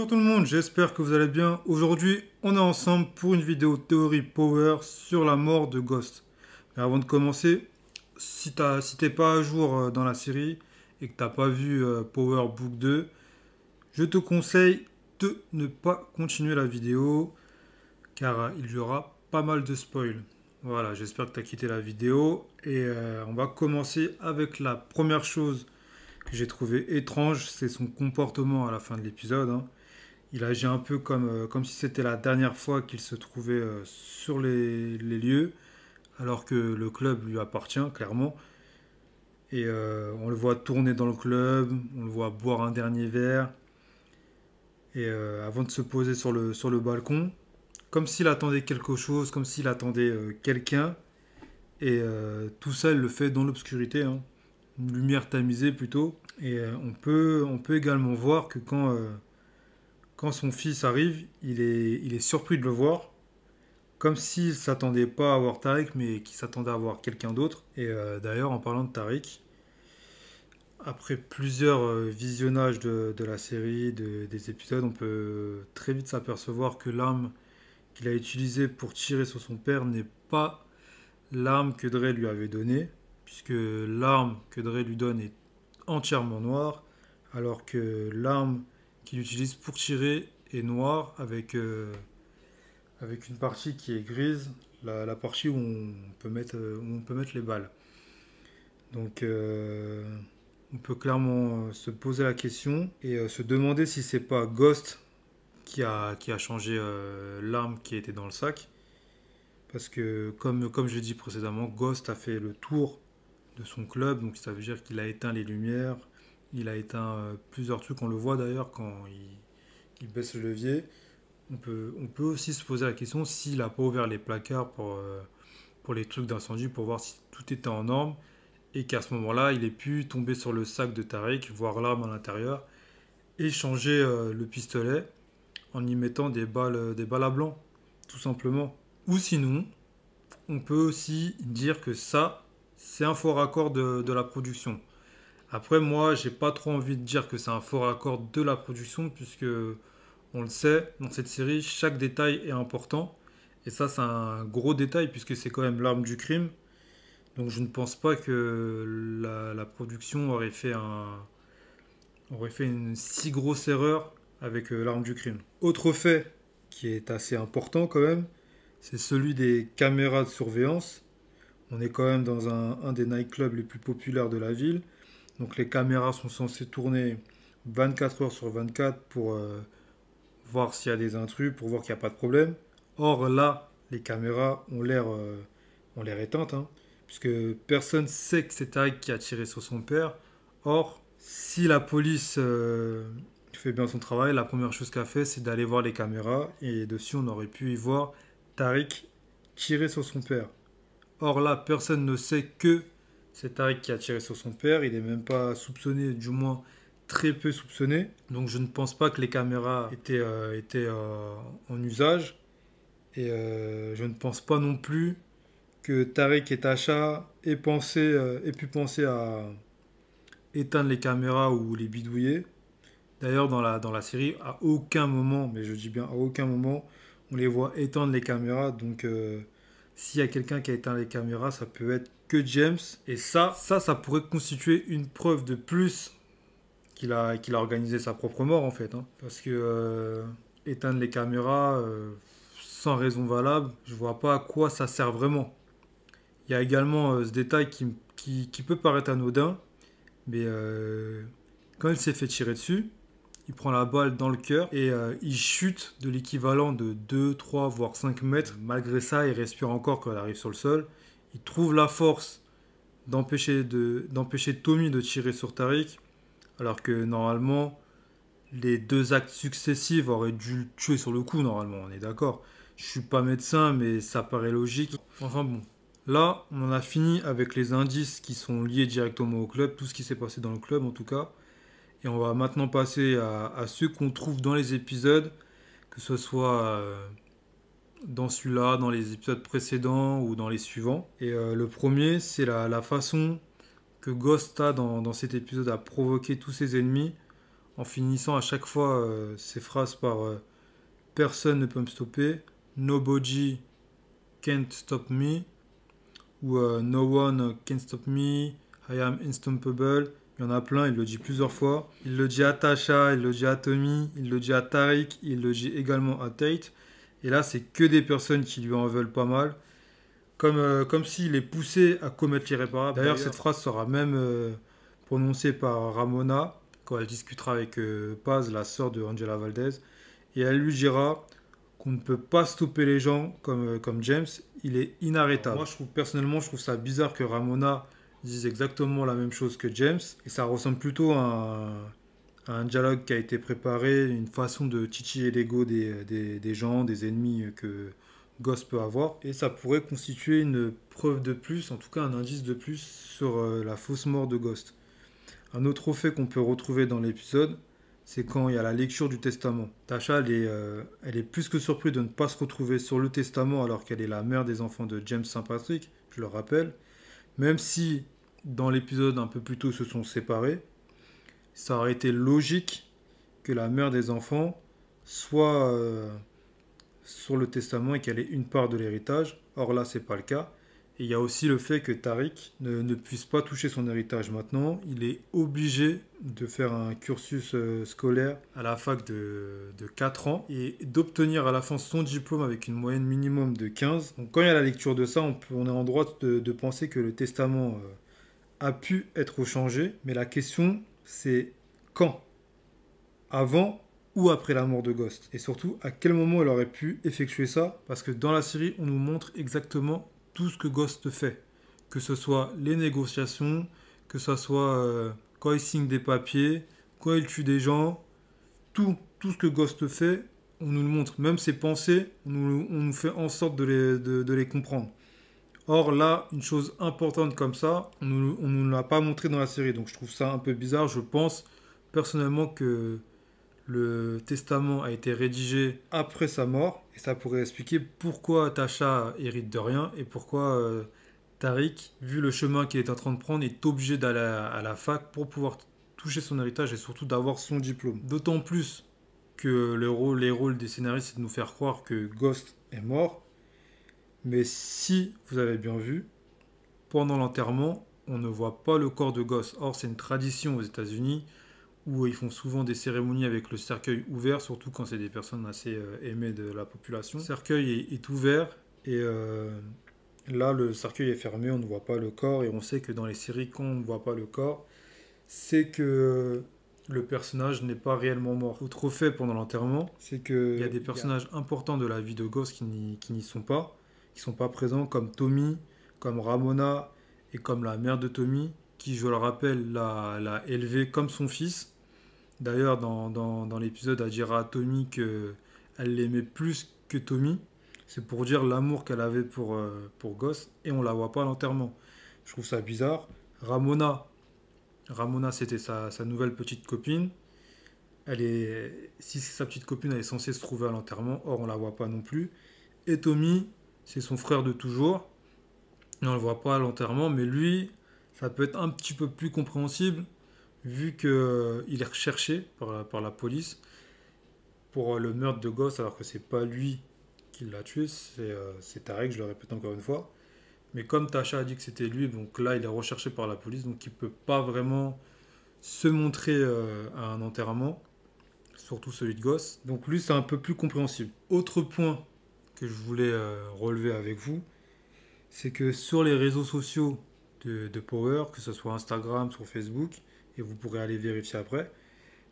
Bonjour tout le monde, j'espère que vous allez bien. Aujourd'hui, on est ensemble pour une vidéo théorie power sur la mort de Ghost. Mais avant de commencer, si t'es pas à jour dans la série et que t'as pas vu Power Book 2, je te conseille de ne pas continuer la vidéo car il y aura pas mal de spoils. Voilà, j'espère que tu as quitté la vidéo et on va commencer avec la première chose que j'ai trouvé étrange, c'est son comportement à la fin de l'épisode, hein. Il agit un peu comme si c'était la dernière fois qu'il se trouvait sur les lieux, alors que le club lui appartient, clairement. Et on le voit tourner dans le club, on le voit boire un dernier verre, et avant de se poser sur le balcon, comme s'il attendait quelque chose, comme s'il attendait quelqu'un, et tout ça, il le fait dans l'obscurité, hein. Une lumière tamisée plutôt. Et on peut également voir que quand son fils arrive, il est surpris de le voir, comme s'il s'attendait pas à voir Tariq, mais qu'il s'attendait à voir quelqu'un d'autre. Et d'ailleurs, en parlant de Tariq, après plusieurs visionnages de la série, des épisodes, on peut très vite s'apercevoir que l'arme qu'il a utilisée pour tirer sur son père n'est pas l'arme que Dre lui avait donnée, puisque l'arme que Dre lui donne est entièrement noire, alors que l'arme qu'il utilise pour tirer est noire avec une partie qui est grise, la partie où on peut mettre les balles. Donc on peut clairement se poser la question et se demander si c'est pas Ghost qui a changé l'arme qui était dans le sac. Parce que comme je l'ai dit précédemment, Ghost a fait le tour de son club, donc ça veut dire qu'il a éteint les lumières, il a éteint plusieurs trucs, on le voit d'ailleurs quand il baisse le levier. On peut aussi se poser la question s'il n'a pas ouvert les placards pour les trucs d'incendie, pour voir si tout était en norme, et qu'à ce moment-là, il ait pu tomber sur le sac de Tariq, voir l'arme à l'intérieur, et changer le pistolet en y mettant des balles à blanc, tout simplement. Ou sinon, on peut aussi dire que ça, c'est un faux raccord de la production. Après, moi, j'ai pas trop envie de dire que c'est un faux raccord de la production, puisque on le sait, dans cette série, chaque détail est important. Et ça, c'est un gros détail, puisque c'est quand même l'arme du crime. Donc je ne pense pas que la production aurait fait une si grosse erreur avec l'arme du crime. Autre fait qui est assez important quand même, c'est celui des caméras de surveillance. On est quand même dans un des nightclubs les plus populaires de la ville. Donc les caméras sont censées tourner 24 heures sur 24 pour voir s'il y a des intrus, pour voir qu'il n'y a pas de problème. Or là, les caméras ont l'air éteintes, hein, puisque personne sait que c'est Tariq qui a tiré sur son père. Or, si la police fait bien son travail, la première chose qu'elle fait, c'est d'aller voir les caméras, et dessus, on aurait pu y voir Tariq tirer sur son père. Or là, personne ne sait que c'est Tariq qui a tiré sur son père, il n'est même pas soupçonné, du moins très peu soupçonné. Donc je ne pense pas que les caméras étaient en usage. Et je ne pense pas non plus que Tariq et Tasha aient pu penser à éteindre les caméras ou les bidouiller. D'ailleurs, dans la série, à aucun moment, mais je dis bien à aucun moment, on les voit éteindre les caméras. Donc s'il y a quelqu'un qui a éteint les caméras, ça peut être que James. Et ça pourrait constituer une preuve de plus qu'il a organisé sa propre mort en fait, hein. Parce que éteindre les caméras sans raison valable, je vois pas à quoi ça sert vraiment. Il y a également ce détail qui peut paraître anodin, mais quand il s'est fait tirer dessus, il prend la balle dans le cœur et il chute de l'équivalent de 2, 3, voire 5 mètres. Malgré ça, il respire encore quand il arrive sur le sol. Il trouve la force d'empêcher Tommy de tirer sur Tariq, alors que normalement, les deux actes successifs auraient dû le tuer sur le coup, normalement, on est d'accord. Je suis pas médecin, mais ça paraît logique. Enfin bon. Là, on en a fini avec les indices qui sont liés directement au club, tout ce qui s'est passé dans le club en tout cas. Et on va maintenant passer à ceux qu'on trouve dans les épisodes, que ce soit dans celui-là, dans les épisodes précédents ou dans les suivants. Et le premier, c'est la façon que Ghost a dans cet épisode à provoquer tous ses ennemis en finissant à chaque fois ses phrases par personne ne peut me stopper, nobody can't stop me, ou no one can stop me, I am unstoppable. Il y en a plein, il le dit plusieurs fois. Il le dit à Tasha, il le dit à Tommy, il le dit à Tariq, il le dit également à Tate. Et là, c'est que des personnes qui lui en veulent pas mal. Comme s'il est poussé à commettre l'irréparable. D'ailleurs, cette phrase sera même prononcée par Ramona quand elle discutera avec Paz, la sœur de Angela Valdez. Et elle lui dira qu'on ne peut pas stopper les gens comme James. Il est inarrêtable. Moi, personnellement, je trouve ça bizarre que Ramona dise exactement la même chose que James. Et ça ressemble plutôt à un dialogue qui a été préparé, une façon de titiller l'ego des gens, des ennemis que Ghost peut avoir. Et ça pourrait constituer une preuve de plus, en tout cas un indice de plus sur la fausse mort de Ghost. Un autre fait qu'on peut retrouver dans l'épisode, c'est quand il y a la lecture du testament. Tasha, elle est plus que surprise de ne pas se retrouver sur le testament alors qu'elle est la mère des enfants de James St. Patrick, je le rappelle. Même si dans l'épisode un peu plus tôt ils se sont séparés, ça aurait été logique que la mère des enfants soit sur le testament et qu'elle ait une part de l'héritage. Or là, c'est pas le cas. Et il y a aussi le fait que Tariq ne puisse pas toucher son héritage maintenant. Il est obligé de faire un cursus scolaire à la fac de 4 ans et d'obtenir à la fin son diplôme avec une moyenne minimum de 15. Donc quand il y a la lecture de ça, on est en droit de penser que le testament a pu être changé. Mais la question, c'est quand? Avant ou après la mort de Ghost? Et surtout, à quel moment elle aurait pu effectuer ça? Parce que dans la série, on nous montre exactement tout ce que Ghost fait. Que ce soit les négociations, que ce soit quand il signe des papiers, quand il tue des gens, tout ce que Ghost fait, on nous le montre. Même ses pensées, on nous fait en sorte de les comprendre. Or là, une chose importante comme ça, on ne nous l'a pas montré dans la série. Donc je trouve ça un peu bizarre. Je pense personnellement que le testament a été rédigé après sa mort et ça pourrait expliquer pourquoi Tasha hérite de rien et pourquoi Tariq, vu le chemin qu'il est en train de prendre, est obligé d'aller à la fac pour pouvoir toucher son héritage et surtout d'avoir son diplôme. D'autant plus que les rôles des scénaristes, c'est de nous faire croire que Ghost est mort. Mais si vous avez bien vu, pendant l'enterrement, on ne voit pas le corps de Ghost. Or, c'est une tradition aux États-Unis où ils font souvent des cérémonies avec le cercueil ouvert, surtout quand c'est des personnes assez aimées de la population. Le cercueil est ouvert et là, le cercueil est fermé, on ne voit pas le corps et on sait que dans les séries, quand on ne voit pas le corps, c'est que le personnage n'est pas réellement mort. Autre fait pendant l'enterrement, c'est qu'il y a des personnages importants de la vie de Ghost qui n'y sont pas, qui sont pas présents, comme Tommy, comme Ramona et comme la mère de Tommy, qui, je le rappelle, l'a élevé comme son fils. D'ailleurs, dans l'épisode, elle dira à Tommy qu'elle l'aimait plus que Tommy. C'est pour dire l'amour qu'elle avait pour Ghost, et on la voit pas à l'enterrement. Je trouve ça bizarre. Ramona, c'était sa nouvelle petite copine. Si c'est sa petite copine, elle est censée se trouver à l'enterrement, or on la voit pas non plus. Et Tommy, c'est son frère de toujours. Et on le voit pas à l'enterrement, mais lui, ça peut être un petit peu plus compréhensible, vu qu'il est recherché par la police pour le meurtre de Ghost, alors que c'est pas lui qui l'a tué, c'est Tarek, je le répète encore une fois. Mais comme Tasha a dit que c'était lui, donc là il est recherché par la police, donc il peut pas vraiment se montrer à un enterrement, surtout celui de Ghost. Donc lui c'est un peu plus compréhensible. Autre point que je voulais relever avec vous, c'est que sur les réseaux sociaux de Power, que ce soit Instagram, sur Facebook, et vous pourrez aller vérifier après,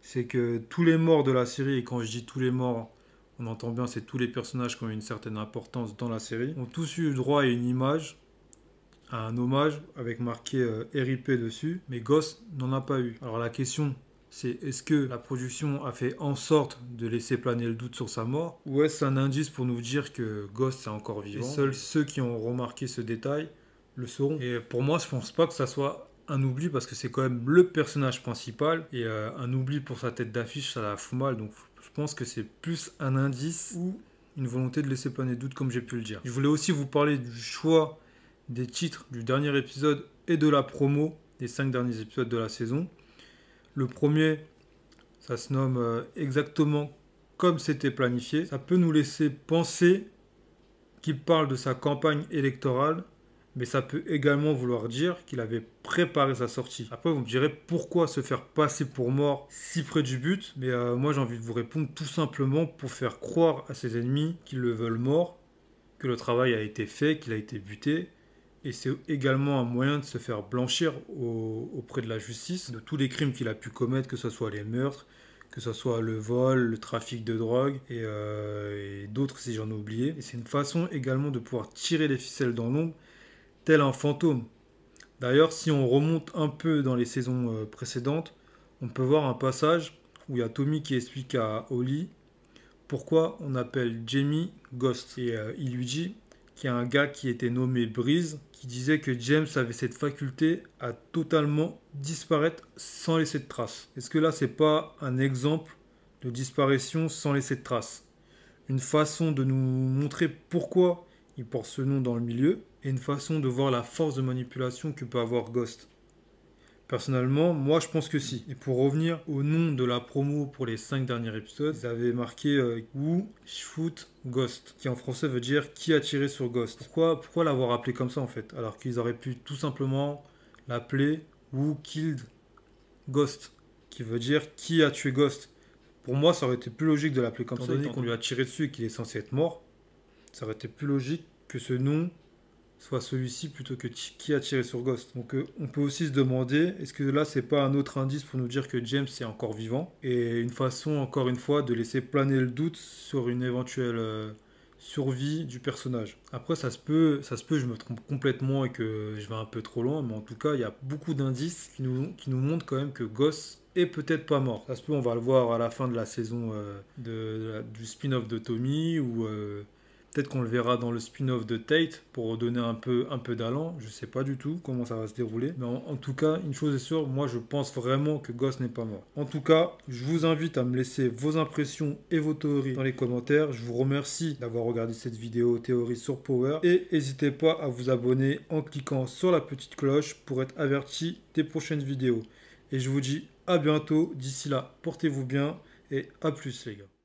c'est que tous les morts de la série, et quand je dis tous les morts, on entend bien, c'est tous les personnages qui ont une certaine importance dans la série, ont tous eu droit à une image, à un hommage avec marqué RIP dessus, mais Ghost n'en a pas eu. Alors la question, c'est est-ce que la production a fait en sorte de laisser planer le doute sur sa mort, ou est-ce un indice pour nous dire que Ghost est encore vivant? Et seuls ceux qui ont remarqué ce détail le sauront. Et pour moi, je pense pas que ça soit un oubli parce que c'est quand même le personnage principal et un oubli pour sa tête d'affiche, ça la fout mal. Donc je pense que c'est plus un indice ou une volonté de laisser planer le doute comme j'ai pu le dire. Je voulais aussi vous parler du choix des titres du dernier épisode et de la promo des 5 derniers épisodes de la saison. Le premier, Ça se nomme exactement comme c'était planifié. Ça peut nous laisser penser qu'il parle de sa campagne électorale, mais ça peut également vouloir dire qu'il avait préparé sa sortie. Après, vous me direz pourquoi se faire passer pour mort si près du but, mais moi j'ai envie de vous répondre tout simplement pour faire croire à ses ennemis qu'ils le veulent mort, que le travail a été fait, qu'il a été buté, et c'est également un moyen de se faire blanchir auprès de la justice de tous les crimes qu'il a pu commettre, que ce soit les meurtres, que ce soit le vol, le trafic de drogue et d'autres si j'en ai oublié. Et c'est une façon également de pouvoir tirer les ficelles dans l'ombre, tel un fantôme. D'ailleurs, si on remonte un peu dans les saisons précédentes, on peut voir un passage où il y a Tommy qui explique à Holly pourquoi on appelle Jamie Ghost. Et il lui dit qu'il y a un gars qui était nommé Breeze qui disait que James avait cette faculté à totalement disparaître sans laisser de traces. Est-ce que là, c'est pas un exemple de disparition sans laisser de traces? Une façon de nous montrer pourquoi il porte ce nom dans le milieu et une façon de voir la force de manipulation que peut avoir Ghost. Personnellement, moi je pense que si. Et pour revenir au nom de la promo pour les 5 derniers épisodes, ils avaient marqué Who Shoot Ghost, qui en français veut dire qui a tiré sur Ghost. Pourquoi l'avoir appelé comme ça en fait? Alors qu'ils auraient pu tout simplement l'appeler Who Killed Ghost, qui veut dire qui a tué Ghost. Pour moi, ça aurait été plus logique de l'appeler comme ça, étant donné qu'on lui a tiré dessus et qu'il est censé être mort. Ça aurait été plus logique que ce nom soit celui-ci plutôt que qui a tiré sur Ghost. Donc on peut aussi se demander, est-ce que là c'est pas un autre indice pour nous dire que James est encore vivant? Et une façon encore une fois de laisser planer le doute sur une éventuelle survie du personnage. Après ça se peut, je me trompe complètement et que je vais un peu trop loin, mais en tout cas il y a beaucoup d'indices qui nous montrent quand même que Ghost est peut-être pas mort. Ça se peut, on va le voir à la fin de la saison du spin-off de Tommy ou peut-être qu'on le verra dans le spin-off de Tate pour donner un peu d'allant. Je sais pas du tout comment ça va se dérouler. Mais en tout cas, une chose est sûre, moi je pense vraiment que Ghost n'est pas mort. En tout cas, je vous invite à me laisser vos impressions et vos théories dans les commentaires. Je vous remercie d'avoir regardé cette vidéo théorie sur Power. Et n'hésitez pas à vous abonner en cliquant sur la petite cloche pour être averti des prochaines vidéos. Et je vous dis à bientôt. D'ici là, portez-vous bien et à plus les gars.